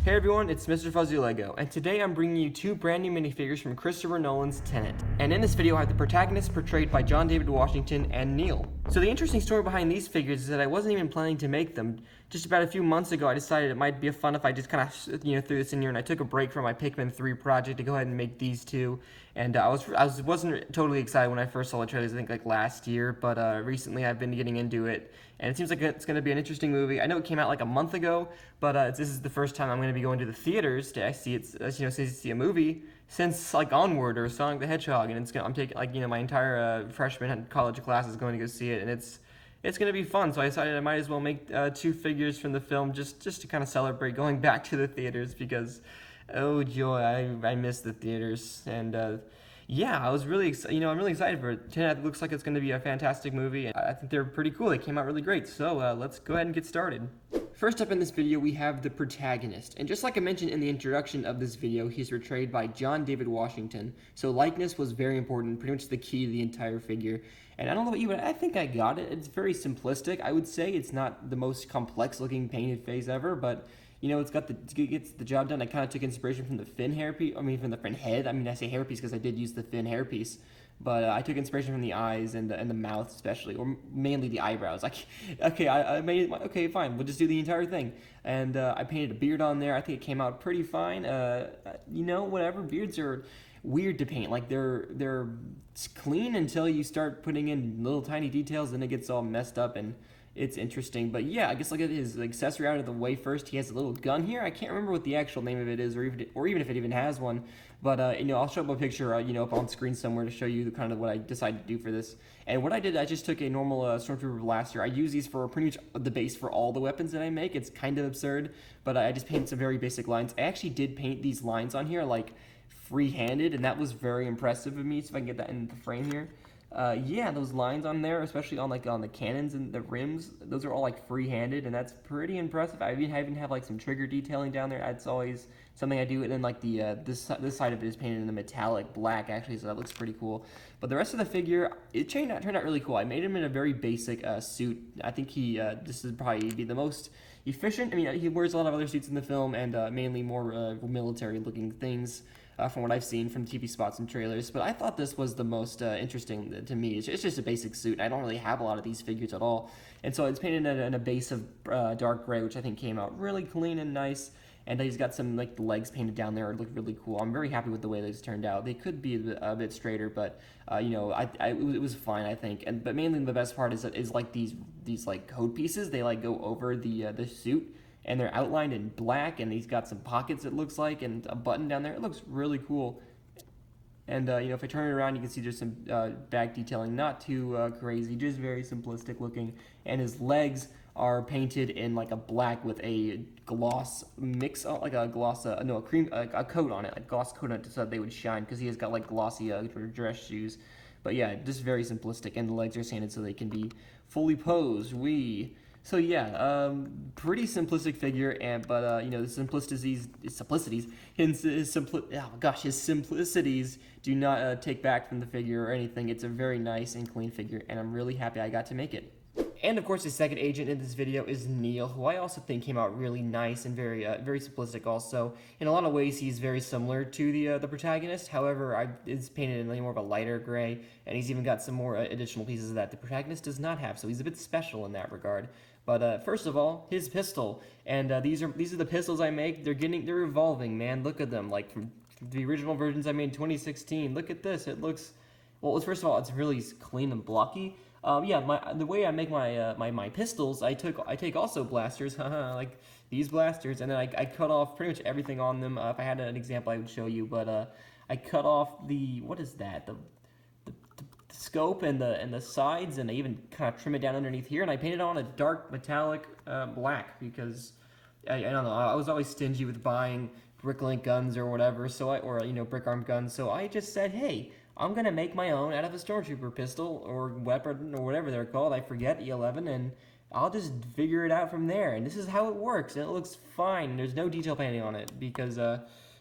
Hey everyone, it's Mr. Fuzzy Lego, and today I'm bringing you two brand new minifigures from Christopher Nolan's Tenet. And in this video I have the protagonist portrayed by John David Washington and Neil. So the interesting story behind these figures is that I wasn't even planning to make them. Just about a few months ago I decided it might be fun if I just kind of threw this in here, and I took a break from my Pikmin 3 project to go ahead and make these two. And I wasn't totally excited when I first saw the trailers, I think like last year, but recently I've been getting into it, and it seems like it's going to be an interesting movie. I know it came out like a month ago, but this is the first time I'm going to be going to the theaters to see a movie since like Onward or Sonic the Hedgehog, and I'm taking my entire freshman college class is going to go see it, and it's going to be fun. So I decided I might as well make two figures from the film just to kind of celebrate going back to the theaters, because oh joy, I miss the theaters. And yeah, I was really excited. I'm really excited for it. Tenet looks like it's going to be a fantastic movie. I think they're pretty cool. They came out really great. So let's go ahead and get started. First up in this video, we have the protagonist. And just like I mentioned in the introduction of this video, he's portrayed by John David Washington. So likeness was very important, pretty much the key to the entire figure. And I don't know about you, but I think I got it. It's very simplistic. I would say it's not the most complex looking painted face ever, but it gets the job done. I kind of took inspiration from the fin hairpiece. From the fin head. I say hairpiece because I did use the fin hairpiece, but I took inspiration from the eyes and the mouth especially, or mainly the eyebrows. I made it. Okay, fine. We'll just do the entire thing. And I painted a beard on there. I think it came out pretty fine. Whatever. Beards are weird to paint. Like they're clean until you start putting in little tiny details, and it gets all messed up and it's interesting. But yeah, I guess look at his accessory out of the way first. He has a little gun here. I can't remember what the actual name of it is, or even if it even has one. But I'll show up a picture up on screen somewhere to show you kind of what I decided to do for this. And what I did, I just took a normal Stormtrooper blaster. I use these for pretty much the base for all the weapons that I make. It's kind of absurd, but I just painted some very basic lines. I actually did paint these lines on here like free-handed, and that was very impressive of me. So if I can get that in the frame here. Yeah, those lines on there, especially on the cannons and the rims, those are all like free-handed, and that's pretty impressive. I even have like some trigger detailing down there. That's always something I do. And then like this side of it is painted in a metallic black actually, so that looks pretty cool. But the rest of the figure, it turned out really cool. I made him in a very basic suit. I think this is probably be the most efficient. He wears a lot of other suits in the film, and mainly more military-looking things. From what I've seen from TV spots and trailers, but I thought this was the most interesting to me. It's just a basic suit. I don't really have a lot of these figures at all, and so it's painted in a base of dark gray, which I think came out really clean and nice. And he's got some like the legs painted down there. It looked really cool. I'm very happy with the way those turned out. They could be a bit straighter, but it was fine, I think. But mainly the best part is like these like code pieces. They like go over the suit, and they're outlined in black, and he's got some pockets, it looks like, and a button down there. It looks really cool. And if I turn it around, you can see there's some back detailing, not too crazy, just very simplistic looking. And his legs are painted in like a black with a gloss mix, like a gloss, a coat on it, like gloss coat on it, so that they would shine, because he has got like glossy dress shoes. But yeah, just very simplistic, and the legs are sanded so they can be fully posed. So yeah, pretty simplistic figure, but the simplicities do not take back from the figure or anything. It's a very nice and clean figure, and I'm really happy I got to make it. And of course, the second agent in this video is Neil, who I also think came out really nice and very simplistic. Also, in a lot of ways, he's very similar to the protagonist. However, it's painted in more of a lighter gray, and he's even got some more additional pieces that the protagonist does not have. So he's a bit special in that regard. But first of all, his pistol, and these are the pistols I make. They're evolving, man. Look at them, like from the original versions I made in 2016. Look at this. It looks, well, first of all, it's really clean and blocky. The way I make my pistols, I take also blasters, like these blasters, and then I cut off pretty much everything on them. If I had an example, I would show you, but I cut off the, what is that, the scope and the sides, and I even kind of trim it down underneath here, and I painted on a dark metallic black, because I don't know, I was always stingy with buying Bricklink guns or whatever, or brick arm guns, so I just said, hey, I'm gonna make my own out of a Stormtrooper pistol or weapon or whatever they're called. I forget, E11, and I'll just figure it out from there. And this is how it works, and it looks fine. There's no detail painting on it because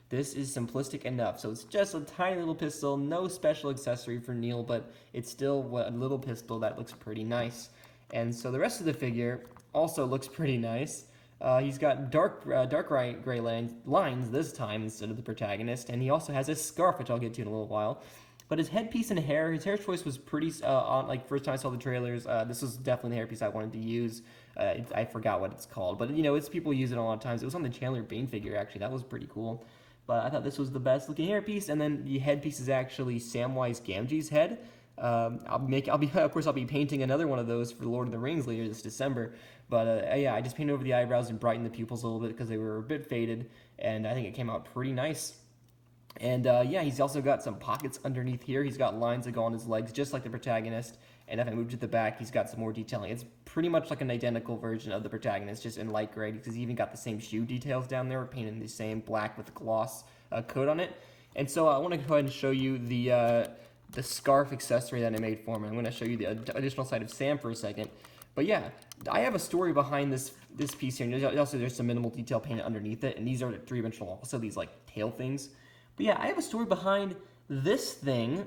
this is simplistic enough. So it's just a tiny little pistol, no special accessory for Neil, but it's still a little pistol that looks pretty nice. And so the rest of the figure also looks pretty nice. He's got dark gray lines this time instead of the protagonist, and he also has a scarf, which I'll get to in a little while. But his headpiece and hair, his hair choice was pretty, like, first time I saw the trailers, this was definitely the hairpiece I wanted to use. I forgot what it's called, but, you know, it's people use it a lot of times. It was on the Chandler Bing figure, actually. That was pretty cool. But I thought this was the best looking hairpiece, and then the headpiece is actually Samwise Gamgee's head. I'll be painting another one of those for Lord of the Rings later this December. But yeah, I just painted over the eyebrows and brightened the pupils a little bit because they were a bit faded, and I think it came out pretty nice. And yeah, he's also got some pockets underneath here. He's got lines that go on his legs, just like the protagonist. And if I move to the back, he's got some more detailing. It's pretty much like an identical version of the protagonist, just in light gray, because he's even got the same shoe details down there, painted the same black with gloss coat on it. And so I want to go ahead and show you the scarf accessory that I made for him. I'm going to show you the additional side of Sam for a second. But yeah, I have a story behind this piece here. And also, there's some minimal detail painted underneath it, and these are three-dimensional also, these like tail things. But yeah, I have a story behind this thing.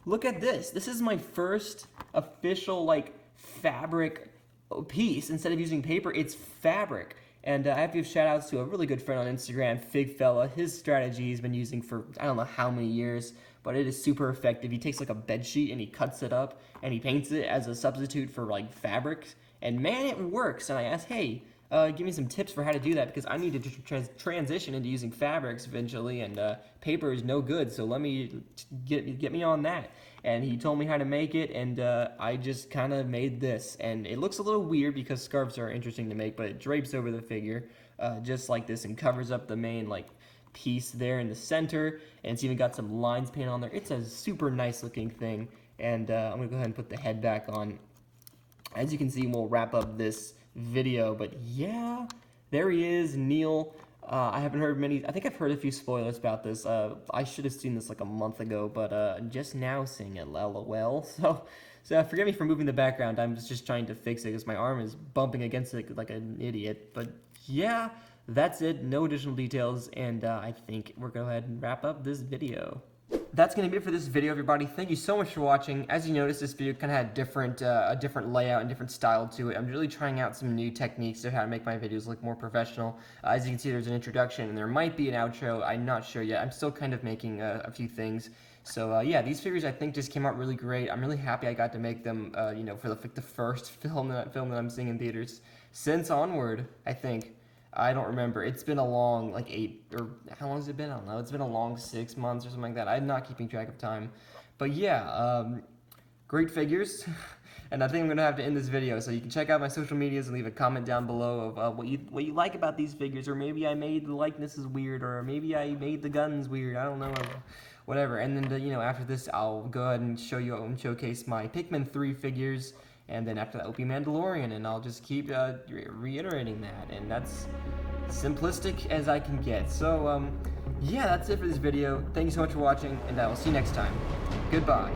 Look at this. This is my first official, like, fabric piece. Instead of using paper, it's fabric. And I have to give shout outs to a really good friend on Instagram, Fig Fella. His strategy he's been using for I don't know how many years, but it is super effective. He takes like a bed sheet and he cuts it up and he paints it as a substitute for like fabrics. And man, it works. And I asked, hey, give me some tips for how to do that, because I need to transition into using fabrics eventually, and paper is no good, so let me get me on that. And he told me how to make it, and I just kind of made this. And it looks a little weird because scarves are interesting to make, but it drapes over the figure just like this and covers up the main like piece there in the center, and it's even got some lines painted on there. It's a super nice looking thing, and I'm gonna go ahead and put the head back on. As you can see, we'll wrap up this video, but yeah, there he is, Neil. I haven't heard many, I think I've heard a few spoilers about this. I should have seen this like a month ago, but just now seeing it, lol. So forgive me for moving the background. I'm just trying to fix it because my arm is bumping against it like an idiot. But yeah, that's it, no additional details, and I think we're going to go ahead and wrap up this video. That's going to be it for this video, everybody. Thank you so much for watching. As you noticed, this video kind of had a different layout and different style to it. I'm really trying out some new techniques of how to make my videos look more professional. As you can see, there's an introduction, and there might be an outro. I'm not sure yet. I'm still kind of making a few things. So yeah, these figures I think just came out really great. I'm really happy I got to make them, you know, for the first film that I'm seeing in theaters since Onward, I think. I don't remember. It's been a long, like 8, or how long has it been? I don't know. It's been a long 6 months or something like that. I'm not keeping track of time. But yeah, great figures. And I think I'm going to have to end this video. So you can check out my social medias and leave a comment down below of what you like about these figures. Or maybe I made the likenesses weird. Or maybe I made the guns weird. I don't know. Whatever. And then, you know, after this, I'll go ahead and show you and showcase my Pikmin 3 figures. And then after that will be Mandalorian, and I'll just keep reiterating that, and that's simplistic as I can get. So, yeah, that's it for this video. Thank you so much for watching, and I will see you next time. Goodbye.